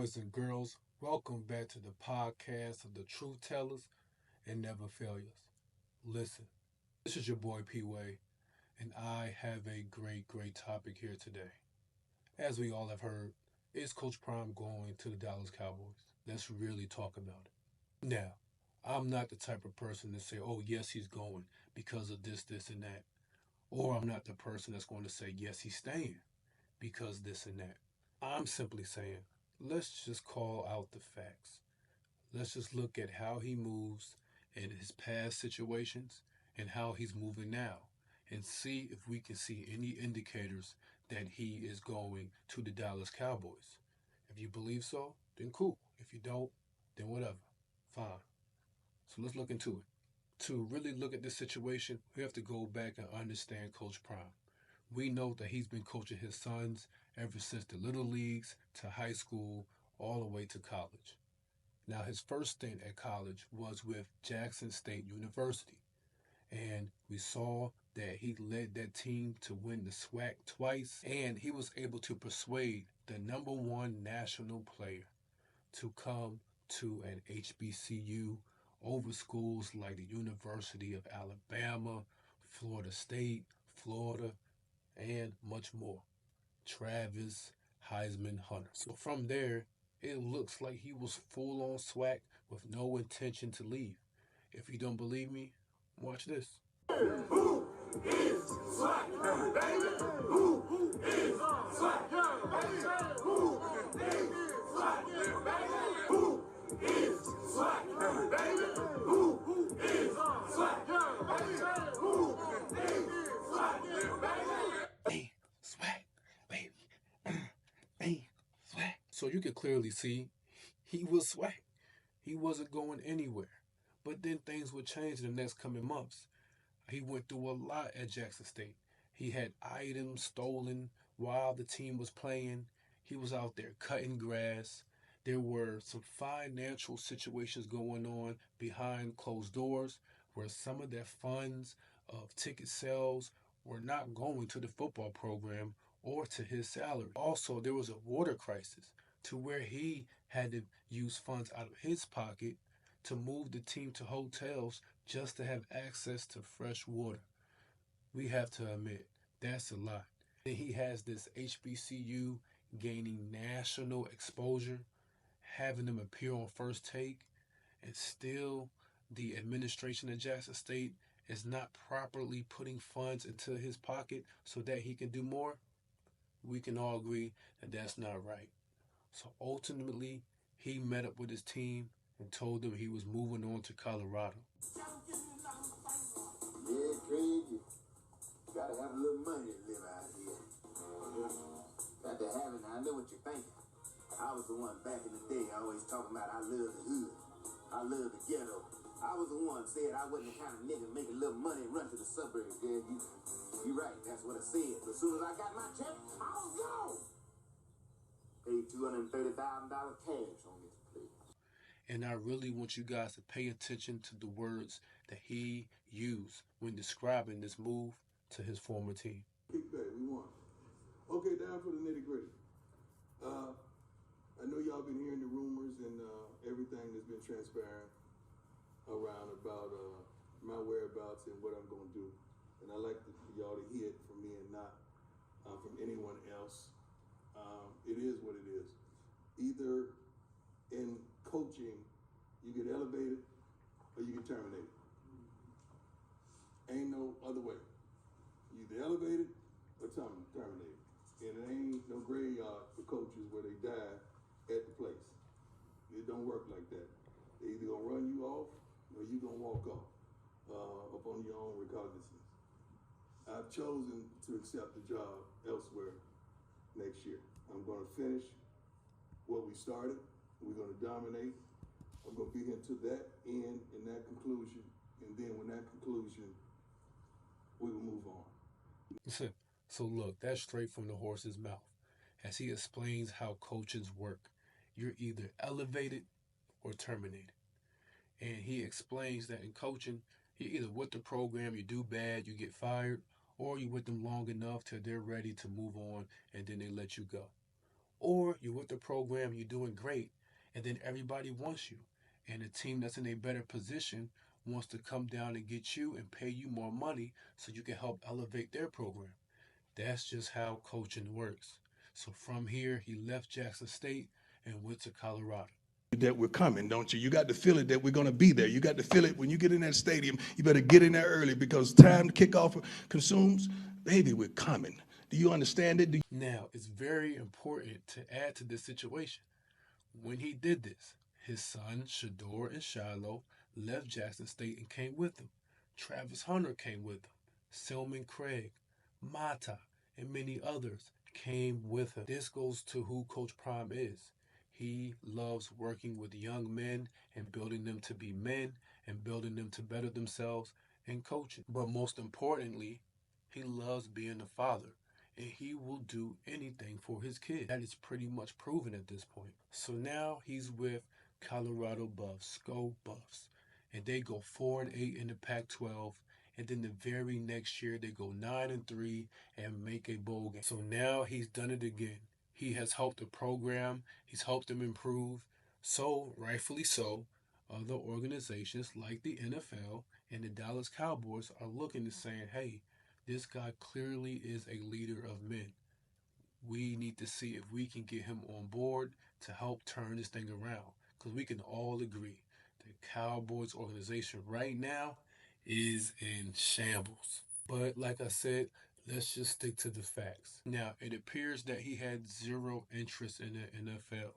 boys and girls. Welcome back to the podcast of the truth tellers and never failures. Listen, this is your boy P Way, and I have a great topic here today. As we all have heard, is Coach Prime going to the Dallas Cowboys? Let's really talk about it. Now, I'm not the type of person to say, oh, yes, he's going because of this, and that. Or I'm not the person that's going to say, yes, he's staying because this and that. I'm simply saying, let's just call out the facts. Let's just look at how he moves in his past situations and how he's moving now and see if we can see any indicators that he is going to the Dallas Cowboys. If you believe so, then cool. If you don't, then whatever. Fine. So let's look into it. To really look at this situation, we have to go back and understand Coach Prime. We know that he's been coaching his sons ever since the little leagues to high school, all the way to college. Now, his first stint at college was with Jackson State University, and we saw that he led that team to win the SWAC twice, and he was able to persuade the number one national player to come to an HBCU over schools like the University of Alabama, Florida State, Florida, and much more. Travis Heisman Hunter. So from there, it looks like he was full on swag with no intention to leave. If you don't believe me, watch this. Who is swag, baby? Who is swag, baby? Who is swag, baby? Who is swag, baby? Who is swag, baby? Who is swag, baby? Swag, baby. Swag. So you could clearly see he was swag. He wasn't going anywhere. But then things would change in the next coming months. He went through a lot at Jackson State. He had items stolen while the team was playing. He was out there cutting grass. There were some financial situations going on behind closed doors where some of their funds of ticket sales were not going to the football program or to his salary. Also, there was a water crisis to where he had to use funds out of his pocket to move the team to hotels just to have access to fresh water. We have to admit, that's a lot. Then he has this HBCU gaining national exposure, having them appear on First Take, and still the administration of Jackson State is not properly putting funds into his pocket so that he can do more. We can all agree that that's not right. So ultimately, he met up with his team and told them he was moving on to Colorado. Yeah, Craig, you gotta have a little money to live out here. Got to have it. I know what you're thinking. I was the one back in the day always talking about I love the hood. I love the ghetto. I was the one said I wasn't the kind of nigga make a little money and run to the suburbs. Yeah, you right. That's what I said. But as soon as I got my check, I was gone. Paid $230,000 cash on this place. And I really want you guys to pay attention to the words that he used when describing this move to his former team. Kickback, we won. Okay, down for the nitty gritty. I know y'all been hearing the rumors and everything that's been transpiring around about my whereabouts and what I'm going to do. And I like for y'all to hear it from me and not from anyone else. It is what it is. Either in coaching, you get elevated or you get terminated. Ain't no other way. You either elevated or terminated. And it ain't no graveyard for coaches where they die at the place. It don't work like that. They either gonna run you off or you gonna walk off upon your own recognizance. I've chosen to accept the job elsewhere next year. I'm gonna finish what we started. We're gonna dominate. I'm gonna be here to that end and that conclusion. And then when that conclusion, we will move on. So look, that's straight from the horse's mouth. As he explains how coaches work, you're either elevated or terminated. And he explains that in coaching, you're either with the program, you do bad, you get fired, or you're with them long enough till they're ready to move on and then they let you go. Or you're with the program, you're doing great, and then everybody wants you. And a team that's in a better position wants to come down and get you and pay you more money so you can help elevate their program. That's just how coaching works. So from here, he left Jackson State and went to Colorado. That we're coming, don't you? You got to feel it that we're going to be there. You got to feel it when you get in that stadium. You better get in there early because time to kick off consumes. Baby, we're coming. Do you understand it? Now, it's very important to add to this situation. When he did this, his sons Shador and Shiloh left Jackson State and came with him. Travis Hunter came with him. Selman Craig, Mata, and many others came with him. This goes to who Coach Prime is. He loves working with young men and building them to be men and building them to better themselves and coaching. But most importantly, he loves being a father and he will do anything for his kid. That is pretty much proven at this point. So now he's with Colorado Buffs, Go Buffs, and they go 4-8 in the Pac-12. And then the very next year they go 9-3 and make a bowl game. So now he's done it again. He has helped the program. He's helped them improve. So rightfully so, other organizations like the NFL and the Dallas Cowboys are looking and saying, "Hey, this guy clearly is a leader of men. We need to see if we can get him on board to help turn this thing around." Because we can all agree the Cowboys organization right now is in shambles. But like I said, let's just stick to the facts. Now, it appears that he had zero interest in the NFL.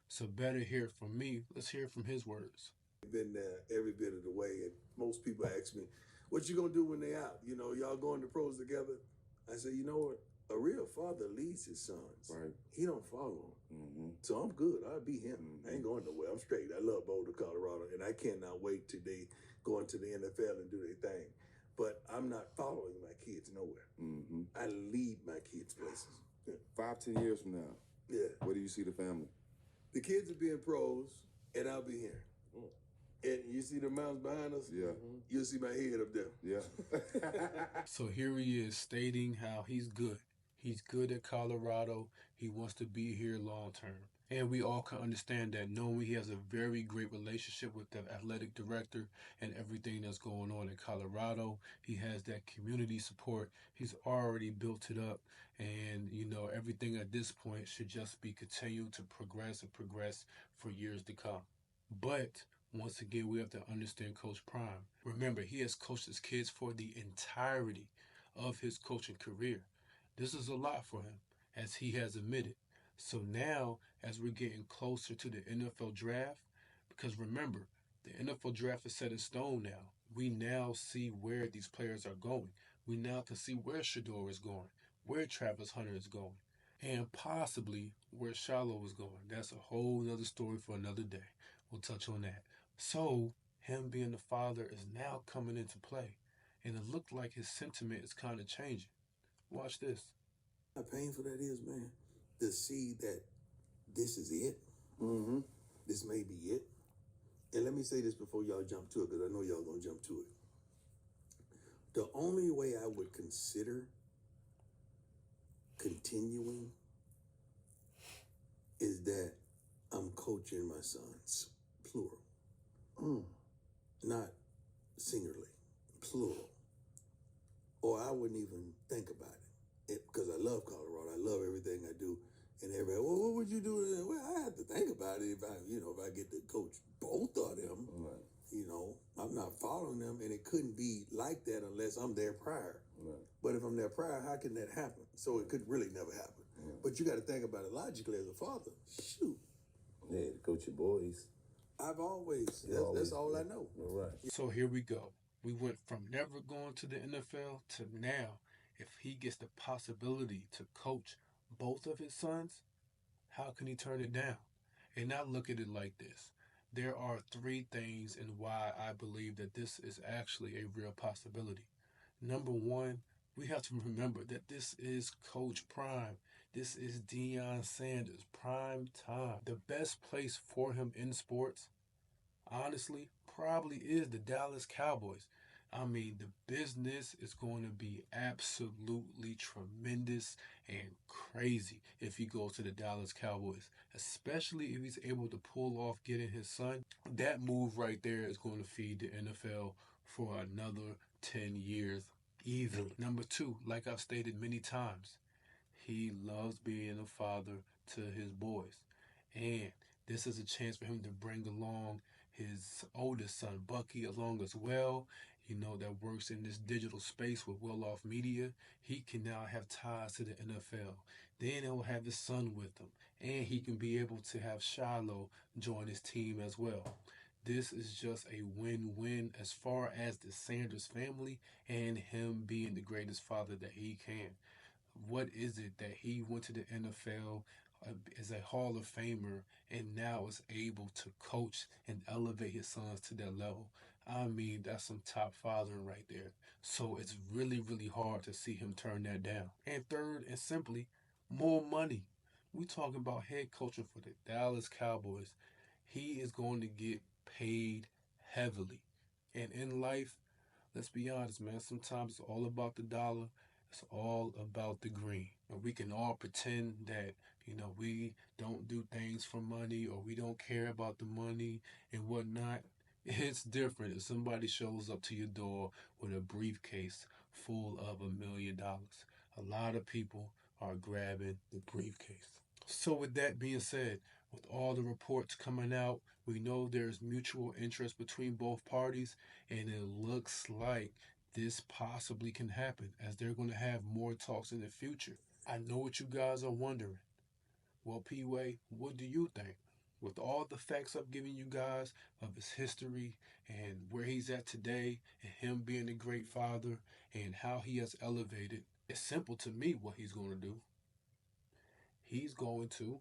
So better hear it from me. Let's hear it from his words. Been there every bit of the way, and most people ask me, "What you gonna do when they out? You know, y'all going to pros together?" I say, "You know what? A real father leads his sons. Right. He don't follow them. So I'm good. I'll be him. I ain't going nowhere. I'm straight. I love Boulder, Colorado, and I cannot wait till they go into the NFL and do their thing. But I'm not following my kids nowhere. I lead my kids places. Yeah. 5, 10 years from now, Yeah. where do you see the family? The kids will be in pros, and I'll be here. And you see the mountains behind us? Yeah. You'll see my head up there. Yeah. So here he is stating how he's good. He's good at Colorado. He wants to be here long term. And we all can understand that, knowing he has a very great relationship with the athletic director and everything that's going on in Colorado. He has that community support. He's already built it up. And, everything at this point should just be continued to progress and progress for years to come. But once again, we have to understand Coach Prime. Remember, he has coached his kids for the entirety of his coaching career. This is a lot for him, as he has admitted. So now, as we're getting closer to the NFL draft, because remember, the NFL draft is set in stone now. We now see where these players are going. We now can see where Shador is going, where Travis Hunter is going, and possibly where Shiloh is going. That's a whole nother story for another day. We'll touch on that. So, him being the father is now coming into play. And it looked like his sentiment is kind of changing. Watch this. How painful that is, man, to see that this is it. This may be it. And let me say this before y'all jump to it, because I know y'all gonna jump to it. The only way I would consider continuing is that I'm coaching my sons, plural. Not singularly, plural. Or I wouldn't even think about it, because I love Colorado. I love everything I do. And everybody, well, what would you do? Well, I have to think about it if I get to coach both of them. Right. I'm not following them, and it couldn't be like that unless I'm there prior. Right. But if I'm there prior, how can that happen? So it could really never happen. Right. But you got to think about it logically as a father. Shoot. Yeah, to coach your boys. I've always, that's all I know. Right. So here we go. We went from never going to the NFL to now. If he gets the possibility to coach both of his sons, how can he turn it down? And I look at it like this. There are three things in why I believe that this is actually a real possibility. Number one, we have to remember that this is Coach Prime. This is Deion Sanders, prime time. The best place for him in sports, honestly, probably is the Dallas Cowboys. I mean, the business is going to be absolutely tremendous and crazy if he goes to the Dallas Cowboys, especially if he's able to pull off getting his son. That move right there is going to feed the NFL for another 10 years easily. Number two, like I've stated many times, he loves being a father to his boys. And this is a chance for him to bring along his oldest son, Bucky, along as well. That works in this digital space with well off media. He can now have ties to the NFL. Then he'll have his son with him. And he can be able to have Shiloh join his team as well. This is just a win win as far as the Sanders family and him being the greatest father that he can. What is it that he went to the NFL as a Hall of Famer and now is able to coach and elevate his sons to that level? I mean, that's some top fathering right there. So it's really, really hard to see him turn that down. And third, and simply, more money. We talking about head coaching for the Dallas Cowboys. He is going to get paid heavily. And in life, let's be honest, man. Sometimes it's all about the dollar. It's all about the green. And we can all pretend that, we don't do things for money or we don't care about the money and whatnot. It's different if somebody shows up to your door with a briefcase full of $1 million. A lot of people are grabbing the briefcase. So, with that being said, with all the reports coming out, we know there's mutual interest between both parties, and it looks like this possibly can happen as they're going to have more talks in the future. I know what you guys are wondering. Well, P Way, what do you think? With all the facts I've given you guys of his history and where he's at today, and him being a great father and how he has elevated, it's simple to me what he's going to do. He's going to